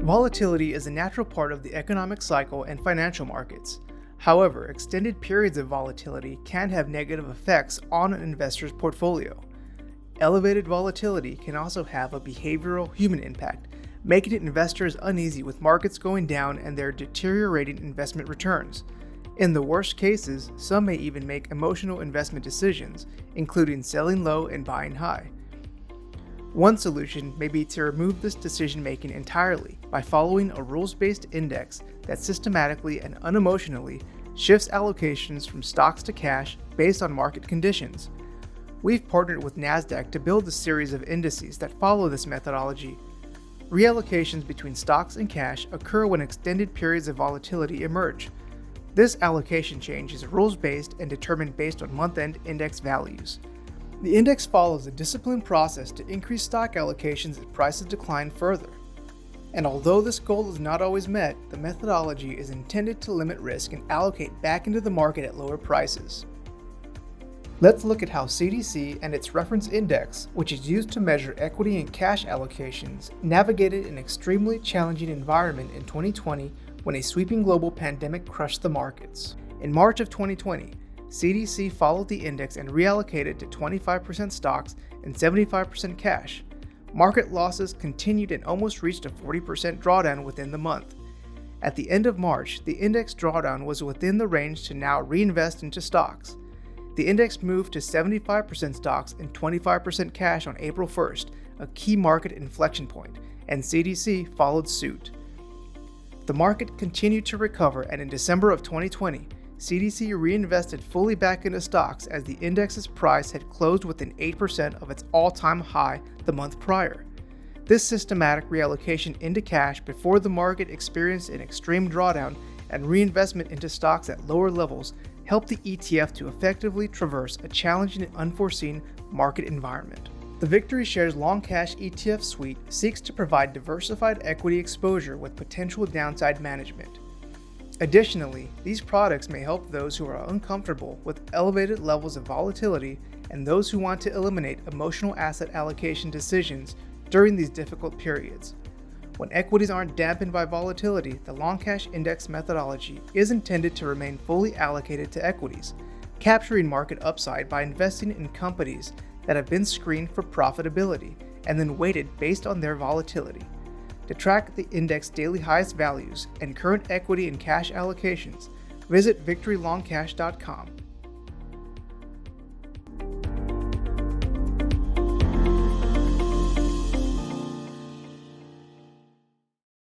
Volatility is a natural part of the economic cycle and financial markets. However, extended periods of volatility can have negative effects on an investor's portfolio. Elevated volatility can also have a behavioral human impact, making investors uneasy with markets going down and their deteriorating investment returns. In the worst cases, some may even make emotional investment decisions, including selling low and buying high. One solution may be to remove this decision-making entirely by following a rules-based index that systematically and unemotionally shifts allocations from stocks to cash based on market conditions. We've partnered with NASDAQ to build a series of indices that follow this methodology. Reallocations between stocks and cash occur when extended periods of volatility emerge. This allocation change is rules-based and determined based on month-end index values. The index follows a disciplined process to increase stock allocations as prices decline further. And although this goal is not always met, the methodology is intended to limit risk and allocate back into the market at lower prices. Let's look at how CDC and its reference index, which is used to measure equity and cash allocations, navigated an extremely challenging environment in 2020 when a sweeping global pandemic crushed the markets. In March of 2020, CDC followed the index and reallocated to 25% stocks and 75% cash. Market losses continued and almost reached a 40% drawdown within the month. At the end of March, the index drawdown was within the range to now reinvest into stocks. The index moved to 75% stocks and 25% cash on April 1st, a key market inflection point, and CDC followed suit. The market continued to recover, and in December of 2020, CDC reinvested fully back into stocks as the index's price had closed within 8% of its all-time high the month prior. This systematic reallocation into cash before the market experienced an extreme drawdown and reinvestment into stocks at lower levels helped the ETF to effectively traverse a challenging and unforeseen market environment. The VictoryShares Long Cash ETF suite seeks to provide diversified equity exposure with potential downside management. Additionally, these products may help those who are uncomfortable with elevated levels of volatility and those who want to eliminate emotional asset allocation decisions during these difficult periods. When equities aren't dampened by volatility, the long cash index methodology is intended to remain fully allocated to equities, capturing market upside by investing in companies that have been screened for profitability and then weighted based on their volatility. To track the index daily highest values and current equity and cash allocations, visit VictoryLongCash.com.